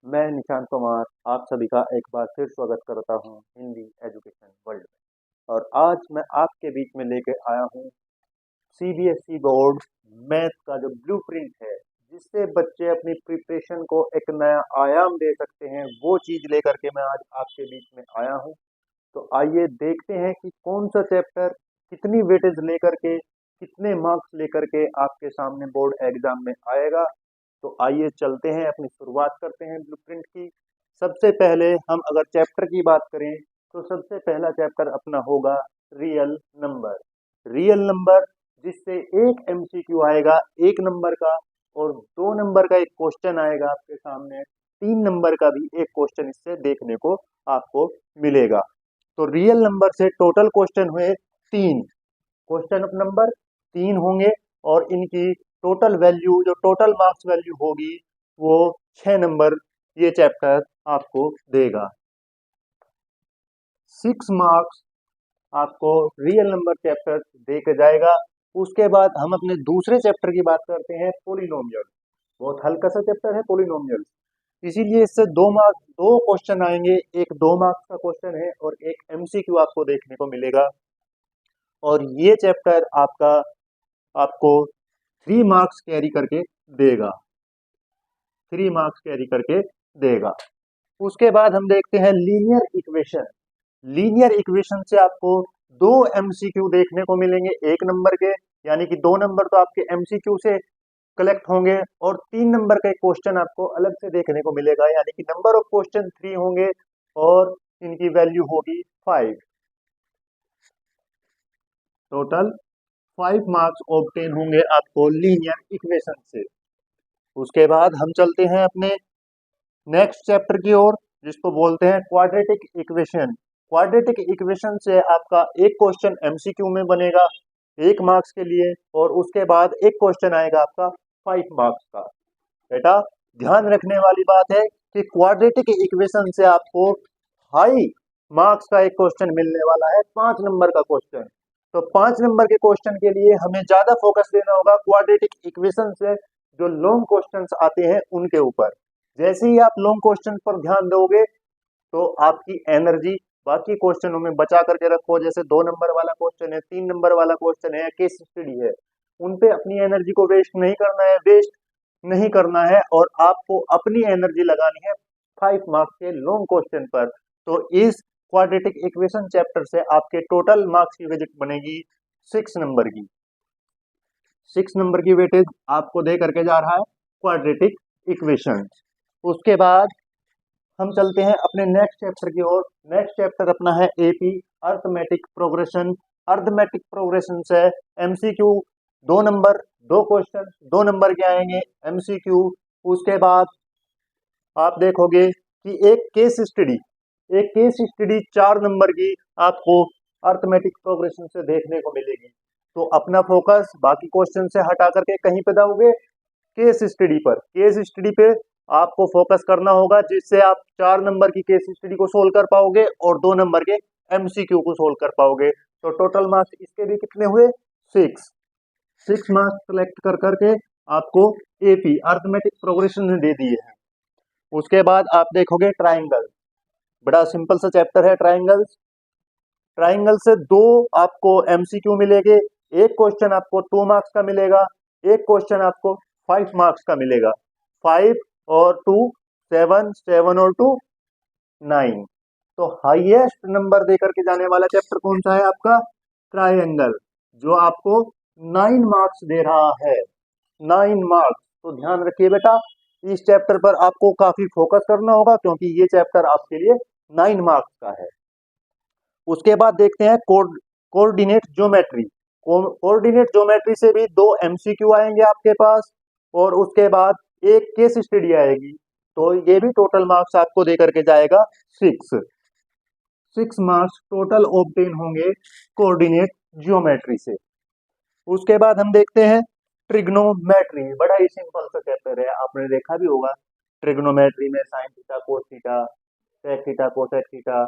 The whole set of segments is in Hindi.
मैं निशांत कुमार आप सभी का एक बार फिर स्वागत करता हूं हिंदी एजुकेशन वर्ल्ड में। और आज मैं आपके बीच में लेके आया हूं सीबीएसई बोर्ड मैथ का जो ब्लूप्रिंट है, जिससे बच्चे अपनी प्रिपरेशन को एक नया आयाम दे सकते हैं, वो चीज़ लेकर के मैं आज आपके बीच में आया हूं। तो आइए देखते हैं कि कौन सा चैप्टर कितनी वेटेज लेकर के, कितने मार्क्स लेकर के आपके सामने बोर्ड एग्जाम में आएगा। तो आइए चलते हैं, अपनी शुरुआत करते हैं ब्लूप्रिंट की। सबसे पहले हम अगर चैप्टर की बात करें तो सबसे पहला चैप्टर अपना होगा रियल नंबर। रियल नंबर, जिससे एक एमसीक्यू आएगा 1 नंबर का, और 2 नंबर का एक क्वेश्चन आएगा आपके सामने, 3 नंबर का भी एक क्वेश्चन इससे देखने को आपको मिलेगा। तो रियल नंबर से टोटल क्वेश्चन हुए 3, क्वेश्चन ऑफ नंबर 3 होंगे, और इनकी टोटल वैल्यू, जो टोटल मार्क्स वैल्यू होगी, वो 6 नंबर ये चैप्टर आपको देगा। 6 मार्क्स आपको रियल नंबर चैप्टर दे के जाएगा। उसके बाद हम अपने दूसरे चैप्टर की बात करते हैं, पोलिनोमियल। बहुत हल्का सा चैप्टर है पोलिनोमियल, इसीलिए इससे 2 मार्क्स, 2 क्वेश्चन आएंगे। एक 2 मार्क्स का क्वेश्चन है और एक एमसीक्यू आपको देखने को मिलेगा। और ये चैप्टर आपको 3 मार्क्स कैरी करके देगा, 3 मार्क्स कैरी करके देगा। उसके बाद हम देखते हैं लीनियर इक्वेशन। लीनियर इक्वेशन से आपको 2 एमसीक्यू देखने को मिलेंगे 1 नंबर के, यानी कि 2 नंबर तो आपके एमसीक्यू से कलेक्ट होंगे, और 3 नंबर का एक क्वेश्चन आपको अलग से देखने को मिलेगा, यानी कि नंबर ऑफ क्वेश्चन 3 होंगे और इनकी वैल्यू होगी 5। टोटल 5 मार्क्स ऑब्टेन होंगे आपको लीनियर इक्वेशन से। उसके बाद हम चलते हैं अपने नेक्स्ट चैप्टर की ओर, जिसको बोलते हैं क्वाड्रेटिक इक्वेशन। क्वाड्रेटिक इक्वेशन से आपका एक क्वेश्चन एमसीक्यू में बनेगा 1 मार्क्स के लिए, और उसके बाद एक क्वेश्चन आएगा आपका 5 मार्क्स का। बेटा ध्यान रखने वाली बात है कि क्वाड्रेटिक इक्वेशन से आपको हाई मार्क्स का एक क्वेश्चन मिलने वाला है, 5 नंबर का क्वेश्चन। तो 5 नंबर के क्वेश्चन के लिए हमें ज्यादा फोकस देना होगा क्वाड्रेटिक इक्वेशन से जो लॉन्ग क्वेश्चंस आते हैं उनके ऊपर। जैसे ही आप लॉन्ग क्वेश्चन पर ध्यान दोगे तो आपकी एनर्जी बाकी क्वेश्चनों में बचा करके रखो। जैसे 2 नंबर वाला क्वेश्चन है, 3 नंबर वाला क्वेश्चन है, केस स्टडी है, उन पे अपनी एनर्जी को वेस्ट नहीं करना है, और आपको अपनी एनर्जी लगानी है 5 मार्क्स के लॉन्ग क्वेश्चन पर। तो इस क्वाड्रेटिक इक्वेशन चैप्टर से आपके टोटल मार्क्स की वेटेज बनेगी 6 नंबर की। 6 नंबर की वेटेज आपको दे करके जा रहा है क्वाड्रेटिक इक्वेशन। उसके बाद हम चलते हैं अपने नेक्स्ट चैप्टर की ओर। नेक्स्ट चैप्टर अपना है AP arithmetic progression. Arithmetic progression से एमसीक्यू 2 नंबर, 2 क्वेश्चन 2 नंबर के आएंगे एमसीक्यू। उसके बाद आप देखोगे कि एक केस स्टडी 4 नंबर की आपको अर्थमेटिक प्रोग्रेशन से देखने को मिलेगी। तो अपना फोकस बाकी क्वेश्चन से हटा करके कहीं पे दोगे, केस स्टडी पर। केस स्टडी पे आपको फोकस करना होगा, जिससे आप 4 नंबर की केस स्टडी को सोल्व कर पाओगे और 2 नंबर के एमसीक्यू को सोल्व कर पाओगे। तो टोटल मार्क्स इसके भी कितने हुए, 6 मार्क्स सेलेक्ट कर करके आपको एपी अर्थमेटिक प्रोग्रेशन ने दे दिए हैं। उसके बाद आप देखोगे ट्राइंगल। बड़ा सिंपल सा चैप्टर है ट्राइंगल्स। ट्राइंगल से 2 आपको एमसीक्यू मिलेंगे, एक क्वेश्चन आपको 2 मार्क्स का मिलेगा, एक क्वेश्चन आपको 5 मार्क्स का मिलेगा। 5 और 2 7, 7 और 2 9। तो हाईएस्ट नंबर देकर के जाने वाला चैप्टर कौन सा है आपका, ट्राइंगल, जो आपको 9 मार्क्स दे रहा है, 9 मार्क्स। तो ध्यान रखिए बेटा, इस चैप्टर पर आपको काफी फोकस करना होगा, क्योंकि ये चैप्टर आपके लिए 9 मार्क्स का है। उसके बाद देखते हैं कोऑर्डिनेट ज्योमेट्री। कोऑर्डिनेट ज्योमेट्री से भी 2 एमसीक्यू आएंगे आपके पास, और उसके बाद एक केस स्टडी आएगी। तो ये भी टोटल मार्क्स आपको देकर के जाएगा 6 मार्क्स टोटल ऑब्टेन होंगे कोऑर्डिनेट ज्योमेट्री से। उसके बाद हम देखते हैं ट्रिग्नोमेट्री। बड़ा ही सिंपल सा चैप्टर है, आपने देखा भी होगा ट्रिग्नोमेट्री में sine theta, cos theta, sec theta, cosec theta.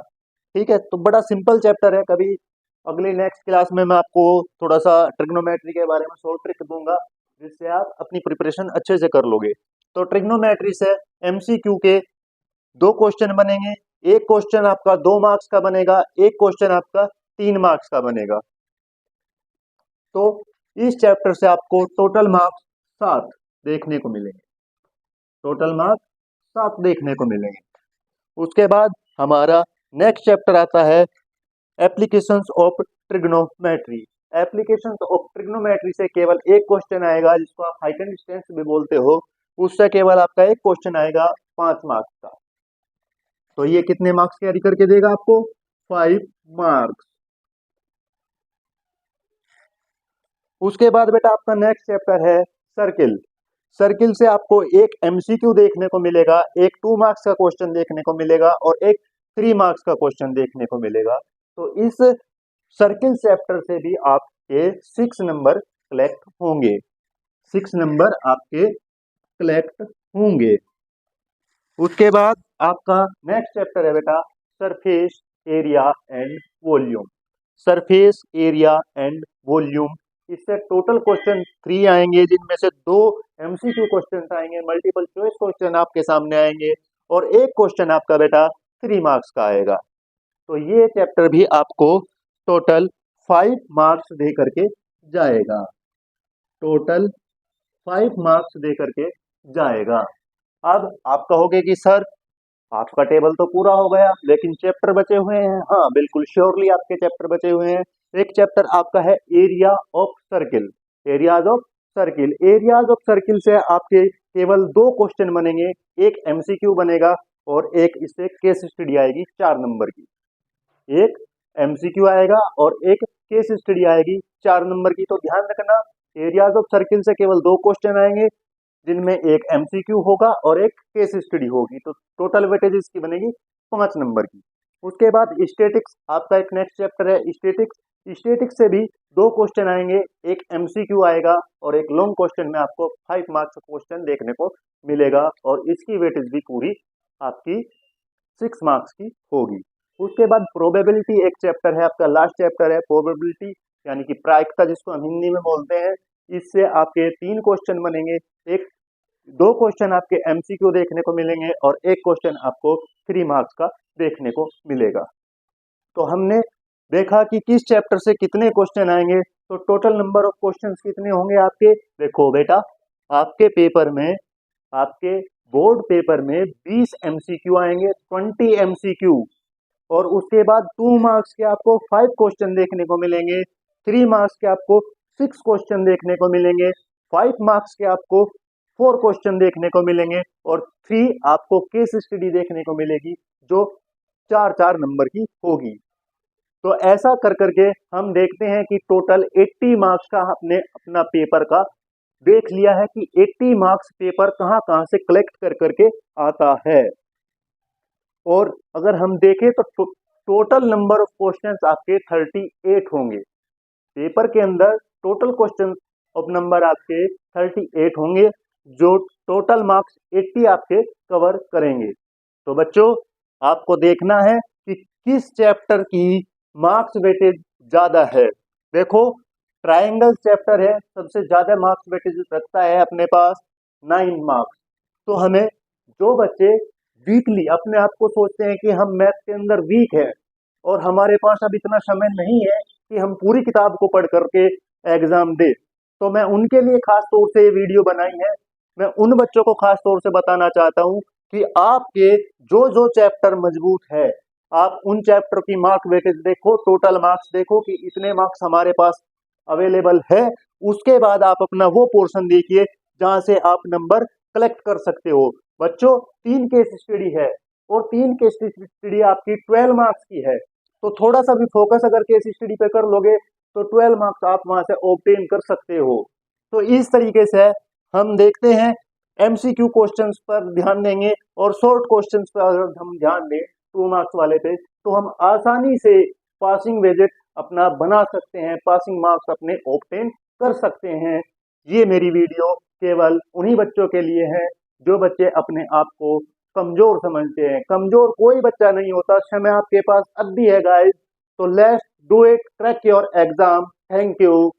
ठीक है, तो बड़ा सिंपल चैप्टर है। कभी अगली नेक्स्ट क्लास में मैं आपको थोड़ा सा ट्रिग्नोमेट्री के बारे में शॉर्ट ट्रिक दूंगा, जिससे आप अपनी प्रिपरेशन अच्छे से कर लोगे। तो ट्रिग्नोमेट्री से एमसीक्यू के दो क्वेश्चन बनेंगे, एक क्वेश्चन आपका 2 मार्क्स का बनेगा, एक क्वेश्चन आपका 3 मार्क्स का बनेगा। तो इस चैप्टर से आपको टोटल मार्क्स 7 देखने को मिलेंगे, टोटल मार्क्स 7 देखने को मिलेंगे। उसके बाद हमारा नेक्स्ट चैप्टर आता है applications of trigonometry. Applications of trigonometry से केवल एक क्वेश्चन आएगा, जिसको आप हाइट एंड डिस्टेंस भी बोलते हो, उससे केवल आपका एक क्वेश्चन आएगा 5 मार्क्स का। तो ये कितने मार्क्स कैरी करके देगा आपको? 5 मार्क्स। उसके बाद बेटा आपका नेक्स्ट चैप्टर है सर्किल। सर्किल से आपको एक एमसीक्यू देखने को मिलेगा, एक 2 मार्क्स का क्वेश्चन देखने को मिलेगा और एक 3 मार्क्स का क्वेश्चन देखने को मिलेगा। तो इस सर्किल चैप्टर से भी आपके 6 नंबर कलेक्ट होंगे, 6 नंबर आपके कलेक्ट होंगे। उसके बाद आपका नेक्स्ट चैप्टर है बेटा surface area and volume. Surface area and volume, इससे टोटल क्वेश्चन 3 आएंगे, जिनमें से 2 एमसीक्यू क्वेश्चन आएंगे, मल्टीपल चॉइस क्वेश्चन आपके सामने आएंगे और एक क्वेश्चन आपका बेटा 3 मार्क्स का आएगा। तो ये चैप्टर भी आपको टोटल 5 मार्क्स दे करके जाएगा, टोटल 5 मार्क्स दे करके जाएगा। अब आप कहोगे कि सर आपका टेबल तो पूरा हो गया, लेकिन चैप्टर बचे हुए हैं। हाँ बिल्कुल श्योरली आपके चैप्टर बचे हुए हैं। एक चैप्टर आपका है area of circle, areas of circle. Areas of circle से आपके केवल 2 क्वेश्चन बनेंगे, एक एमसीक्यू बनेगा और एक इससे केस स्टडी आएगी 4 नंबर की। एक एमसीक्यू आएगा और एक केस स्टडी आएगी 4 नंबर की। तो ध्यान रखना, एरियाज ऑफ सर्किल से केवल 2 क्वेश्चन आएंगे, जिनमें एक एमसीक्यू होगा और एक केस स्टडी होगी। तो टोटल वेटेज इसकी बनेगी 5 नंबर की। उसके बाद स्टैटिक्स आपका एक नेक्स्ट चैप्टर है स्टैटिक्स। स्टैटिक्स से भी 2 क्वेश्चन आएंगे, एक एमसीक्यू आएगा और एक लॉन्ग क्वेश्चन में आपको 5 मार्क्स का क्वेश्चन देखने को मिलेगा और इसकी वेटेज भी पूरी आपकी 6 मार्क्स की होगी। उसके बाद प्रोबेबिलिटी एक चैप्टर है आपका, लास्ट चैप्टर है प्रोबेबिलिटी, यानी कि प्रायिकता जिसको हम हिंदी में बोलते हैं। इससे आपके 3 क्वेश्चन बनेंगे, एक 2 क्वेश्चन आपके एमसीक्यू देखने को मिलेंगे और एक क्वेश्चन आपको 3 मार्क्स का देखने को मिलेगा। तो हमने देखा कि किस चैप्टर से कितने क्वेश्चन आएंगे। तो टोटल नंबर ऑफ क्वेश्चंस कितने होंगे आपके? देखो बेटा, आपके पेपर में, आपके बोर्ड पेपर में 20 एमसीक्यू आएंगे, 20 एमसीक्यू, और उसके बाद 2 मार्क्स के आपको 5 क्वेश्चन देखने को मिलेंगे, 3 मार्क्स के आपको 6 क्वेश्चन देखने को मिलेंगे, 5 मार्क्स के आपको 4 क्वेश्चन देखने को मिलेंगे और 3 आपको केस स्टडी देखने को मिलेगी, जो 4-4 नंबर की होगी। तो ऐसा कर करके हम देखते हैं कि टोटल 80 मार्क्स का हमने अपना पेपर का देख लिया है कि 80 मार्क्स पेपर कहाँ कहाँ से कलेक्ट कर करके आता है। और अगर हम देखें तो टोटल नंबर ऑफ क्वेश्चंस आपके 38 होंगे पेपर के अंदर। टोटल क्वेश्चन ऑफ नंबर आपके 38 होंगे, जो टोटल मार्क्स 80 आपके कवर करेंगे। तो बच्चों, आपको देखना है कि किस चैप्टर की मार्क्स वेटेज ज्यादा है। देखो, ट्रायंगल चैप्टर है, सबसे ज्यादा मार्क्स वेटेज रखता है अपने पास 9 मार्क्स। तो हमें, जो बच्चे वीकली अपने आप को सोचते हैं कि हम मैथ के अंदर वीक है और हमारे पास अब इतना समय नहीं है कि हम पूरी किताब को पढ़ करके एग्जाम दे, तो मैं उनके लिए खास तौर से ये वीडियो बनाई है। मैं उन बच्चों को खास तौर से बताना चाहता हूँ कि आपके जो जो चैप्टर मजबूत है, आप उन चैप्टर की मार्क वेटेज देखो, टोटल मार्क्स देखो कि इतने मार्क्स हमारे पास अवेलेबल है। उसके बाद आप अपना वो पोर्शन देखिए जहां से आप नंबर कलेक्ट कर सकते हो। बच्चों, 3 केस स्टडी है और 3 केस स्टडी आपकी 12 मार्क्स की है। तो थोड़ा सा भी फोकस अगर केस स्टडी पे कर लोगे तो 12 मार्क्स आप वहां से ऑब्टेन कर सकते हो। तो इस तरीके से हम देखते हैं, एमसीक्यू क्वेश्चंस पर ध्यान देंगे और शॉर्ट क्वेश्चंस पर अगर हम ध्यान दें 2 मार्क्स वाले पे, तो हम आसानी से पासिंग वेजेट अपना बना सकते हैं, पासिंग मार्क्स अपने ऑब्टेन कर सकते हैं। ये मेरी वीडियो केवल उन्हीं बच्चों के लिए है जो बच्चे अपने आप को कमजोर समझते हैं। कमजोर कोई बच्चा नहीं होता, समय आपके पास अब भी है गाइस। तो let's do it, crack your exam. Thank you.